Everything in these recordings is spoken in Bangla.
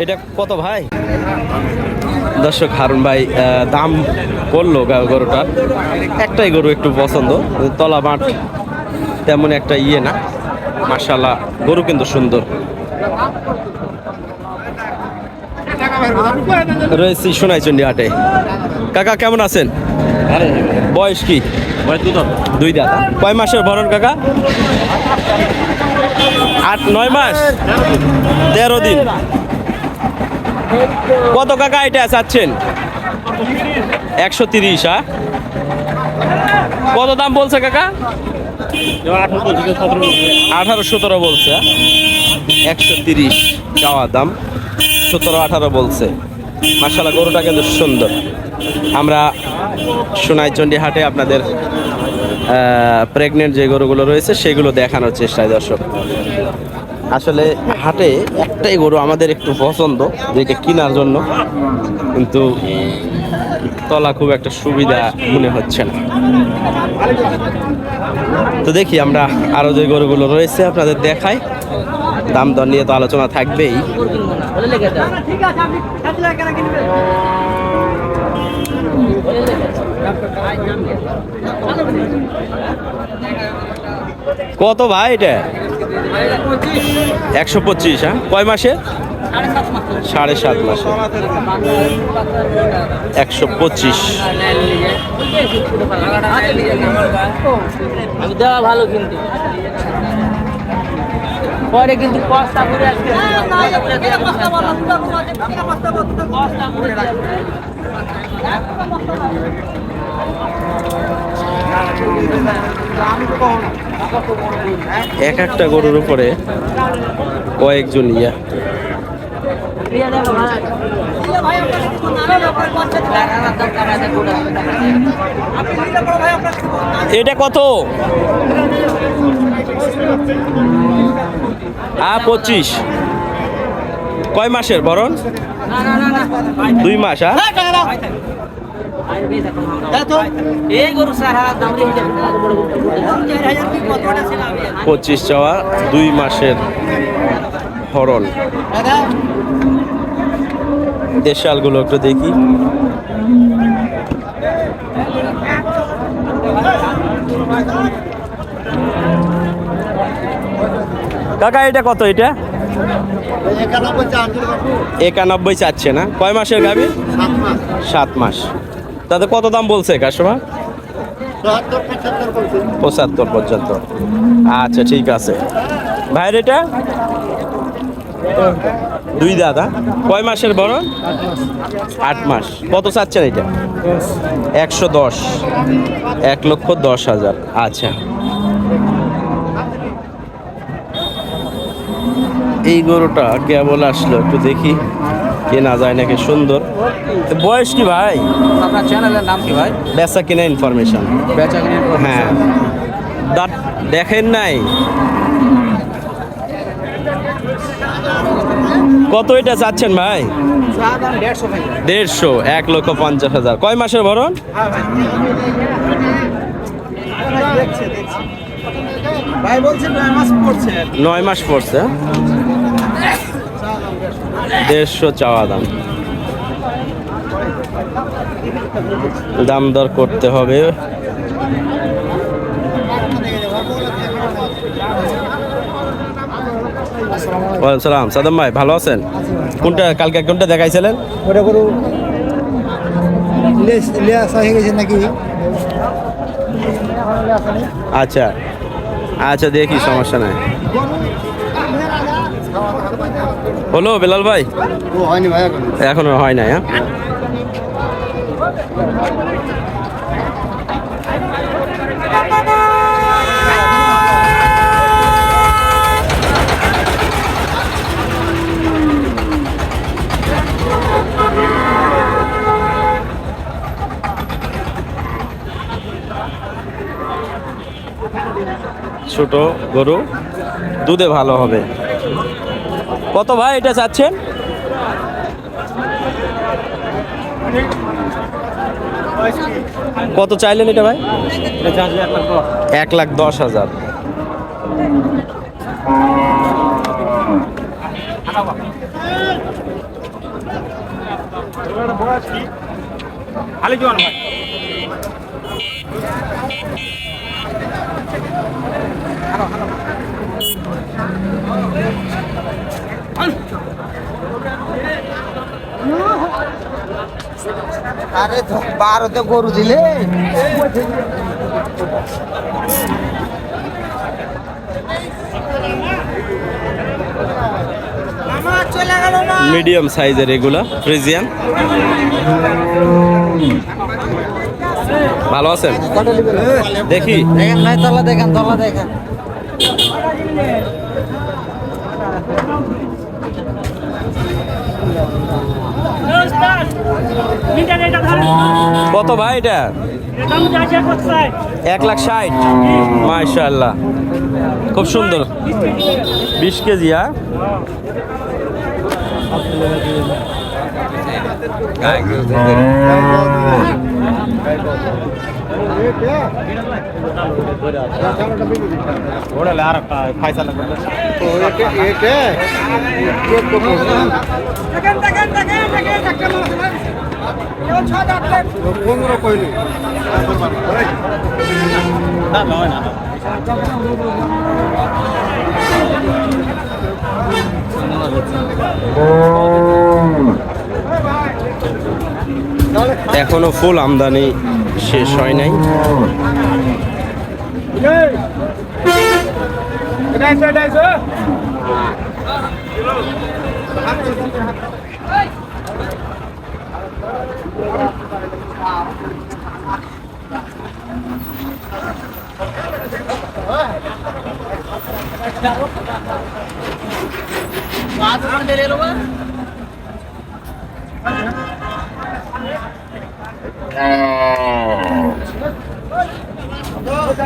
এটা কত ভাই? দর্শক হারুন ভাই দাম করলো গরুটার। একটাই গরু একটু পছন্দ, তলা মাঠ তেমন একটা ইয়ে না, মাশাআল্লাহ গরু কিন্তু সুন্দর। রয়েছি সোনাইচন্ডী হাটে। কাকা কেমন আছেন? বয়স কি? 2 দাঁত। কয় মাসের ভরণ কাকা? 8-9 মাস, 13 দিন। কত কাকা এটা চাচ্ছেন? 130। হ্যাঁ, কত দাম বলছে কাকা? 18-17 বলছে। 130 চাওয়া দাম, 17-18 বলছে। মাশাআল্লাহ গরুটা কিন্তু সুন্দর। আমরা সোনাইচন্ডী হাটে আপনাদের প্রেগনেন্ট যে গরুগুলো রয়েছে সেগুলো দেখানোর চেষ্টায় দর্শক। আসলে হাটে একটাই গরু আমাদের একটু পছন্দ, যেটা কেনার জন্য, কিন্তু তলা খুব একটা সুবিধা মনে হচ্ছে না। তো দেখি আমরা আরো যে গরুগুলো রয়েছে আপনাদের দেখাই। দাম দর নিয়ে তো আলোচনা থাকবেই। কত ভাই এটা? 125। হ্যাঁ, কয় মাসে? 7.5 মাসে। 125। দেওয়া ভালো কিন্তু পরে কিন্তু কষ্ট করে আসবে। এক একটা গরুর উপরে কয়েকজন ইয়া। এটা কত? 25। কয় মাসের বরণ? 2 মাস। হ্যাঁ, 25 চাওয়া, 2 মাসের হরণ। দেশালগুলো একটু দেখি। কাকা এটা কত? এটা 91 চাচ্ছে না? কয় মাসের গাভী? 7 মাস। তাতে কত দাম বলছে কাস্টমার? 75 পর্যন্ত। আচ্ছা ঠিক আছে। ভাইয়ের এটা 2 দাদা। কয় মাসের বড়? 8 মাস। কত চাচ্ছেন এটা? 110। 1,10,000। আচ্ছা, এই গরুটা কেবল আসলো, একটু দেখি কেনা যায় নাকি। সুন্দর। বয়স কি ভাই? আপনার চ্যানেলের নাম কি ভাই? বেচা কিনা ইনফরমেশন। বেচা কিনা? হ্যাঁ, দাঁত দেখেন নাই? কত এটা চাচ্ছেন ভাই? 150। 1,50,000। কয় মাসের ভরণ? ভাই বলছেন 9 মাস পড়ছে। 9 মাস পড়ছে। 150 চাওয়া দাম। দাম দর করতে হবে। ওয়ালাইকুম সালাম। সাদাম ভাই ভালো আছেন? কোনটা কালকে কোনটা দেখাইছিলেন? ওটা গরু হয়ে গেছে নাকি? আচ্ছা আচ্ছা, দেখি, সমস্যা নাই। হলো বেলাল ভাই? হয়নি ভাই, এখনো হয় নাই। হ্যাঁ, ছোট গরু, দুধে ভালো হবে। কত ভাই এটা চাচ্ছেন? কত চাইলেন এটা ভাই? 1,10,000। খালি জোয়ান ভাই আরে 12তে গরু দিলে মিডিয়াম সাইজের এগুলা ফ্রিজিয়ান। ভালো আছেন? দেখি দেখেন ভাই, তলা দেখেন, তলা দেখেন। কত ভাই এটা? 1,60,000। মাশাআল্লাহ, খুব সুন্দর। 20 কেজি। হ্যাঁ, এখনো ফুল আমদানি শেষ হয় নাই।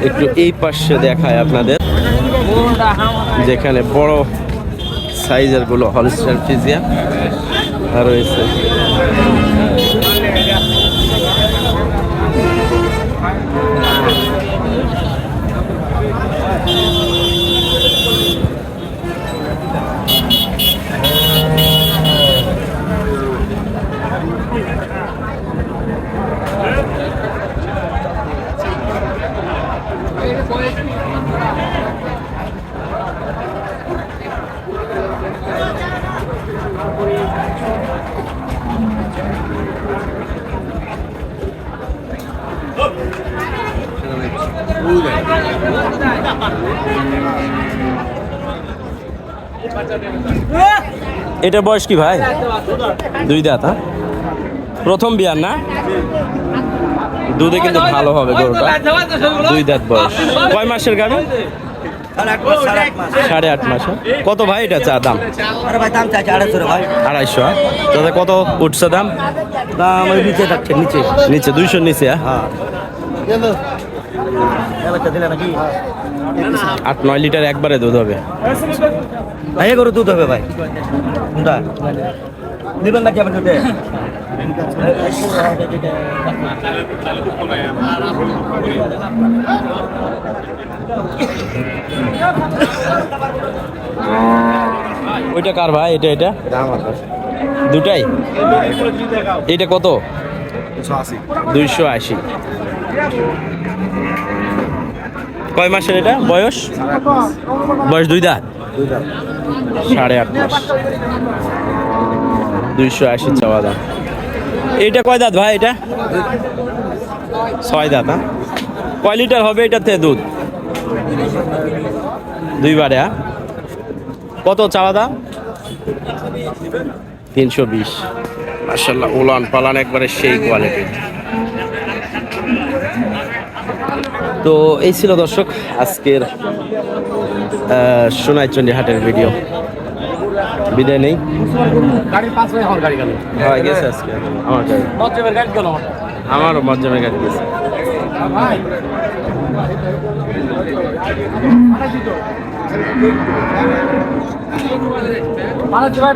একটু এই পাশে দেখায় আপনাদের, যেখানে বড় সাইজের গুলো হলস্টাইন ফ্রিজিয়ান রয়েছে। এটা বয়স কি ভাই? 2 দাঁত। হ্যাঁ, প্রথম বিয়ার না? দুধে কিন্তু ভালো হবে গরুটা। 2 দাঁত বয়স। কয় মাসের গাভী? 8.5 মাস। কত ভাই এটা চা দাম? আরে ভাই, দাম চাইছে 250 ভাই। 250। তাতে কত উঠছে দাম? দাম ওই নিচে থাকছে, নিচে। নিচে 200 নিচে। হ্যাঁ, দিলে নাকি 8-9 লিটার একবারে দুধ হবে। ভাই গরু দুধ হবে ভাই। কোনটা দিবেন নাকি আপনি দুধে? ওইটা কার ভাই? এটা দুটাই। এটা কত? 280। কয় মাসের এটা বয়স? বয়স 2 দাঁত। 8.5 মাস। 280 চাওয়া দাম। এইটা কয় দাঁত ভাই? এটা 6 দাঁত। হ্যাঁ, কয় লিটার হবে এটাতে দুধ? 2 বারে। হ্যাঁ, কত চাওয়া দাম? 320। মাশাআল্লাহ, উলান পালান একবারে সেই কোয়ালিটি। তো এই ছিল দর্শক আজকের সোনাইচন্ডী হাটের ভিডিও। বিদায় নেই। হ্যাঁ, গেছে আজকে আমার গাড়ি। আমারও মজ্জামের গাড়ি গেছে।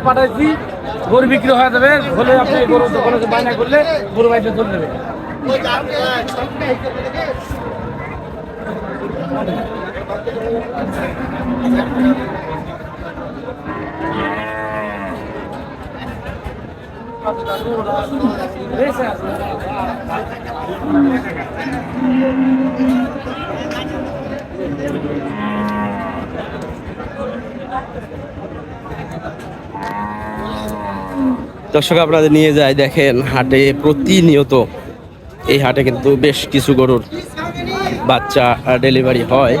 পাঠাচ্ছি, গরু বিক্রি হয়ে যাবে হলে আপনি গরু দোকানে বায়না করলে গরু বাইতে চলে যাবে। দর্শক আপনাদের নিয়ে যায় দেখেন হাটে প্রতিনিয়ত এই হাটে কিন্তু বেশ কিছু গরুর বাচ্চা ডেলিভারি হয়।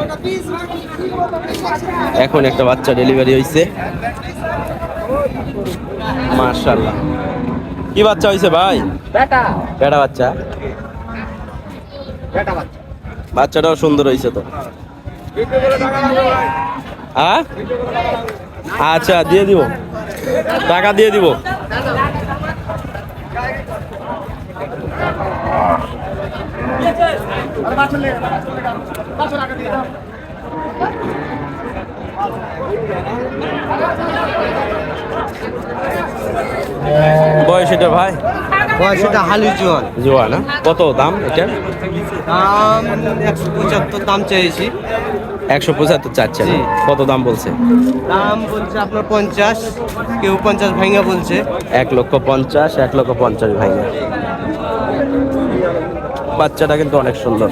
এখন একটা বাচ্চা ডেলিভারি হয়েছে, মাশাআল্লাহ। কি বাচ্চা হয়েছে ভাই? বেটা বাচ্চা। বাচ্চাটাও সুন্দর হয়েছে তো। হ্যাঁ, আচ্ছা দিয়ে দিব, টাকা দিয়ে দিব। বয়স এটা ভাই? সেটা হালি জোয়ান। জোয়া না? কত দাম এটার? দাম 175 দাম চাইছি। 175 চাচ্ছেন? জি। কত দাম বলছে? দাম বলছে আপনার 50, কেউ 50 ভাঙা বলছে। 1,50,000, 1,50,000 ভাই। বাচ্চাটা কিন্তু অনেক সুন্দর।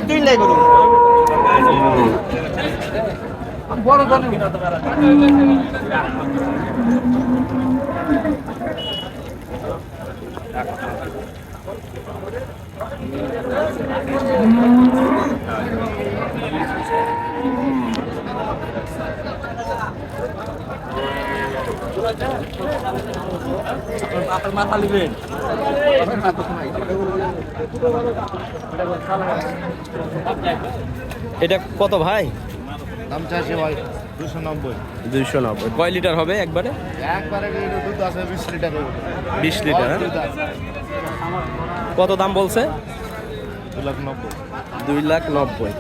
তুই লাই করুন। মাথা লিবেন এটা কত ভাই? দাম চাইছে ভাই 290। 290। কয় লিটার হবে একবারে? একবারে দুধ আছে 20 লিটার। 20 লিটার। কত দাম বলছে? 290। 2,90,000।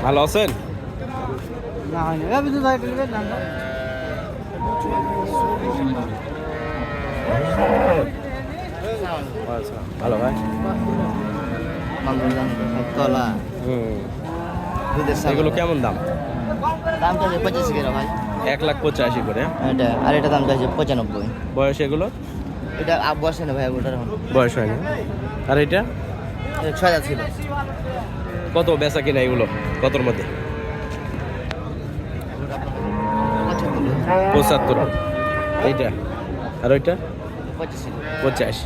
ভালো আছেন? না হয় না আমি তো যাই দিলে দাম। আচ্ছা, ভালো ভাই। তলা দুধের এগুলো কেমন দাম? দাম চাইছে 25 করে ভাই। 1,85,000 করে। এটা আর এটা দাম চাইছে 95। বয়স এগুলো? এটা বসে না ভাই, ওটার এখন বয়স হয়নি। আর এটা 6,000 ছিল। কত বেচা কিনা এগুলো? কতর মধ্যে? 75। এইটা আর ওইটা 25 ছিল। 85।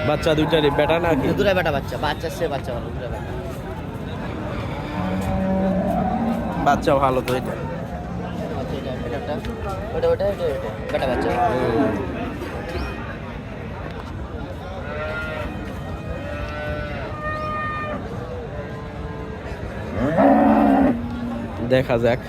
বাচ্চা দুইটার বেটা নাকি? দুটা বেটা বাচ্চা, বাচ্চা সে বাচ্চা ভালো, দুটা বেটা। বাচ্চা ভালো তো এটা। আচ্ছা, এটা ওটা বেটা বাচ্চা। দেখা যাক।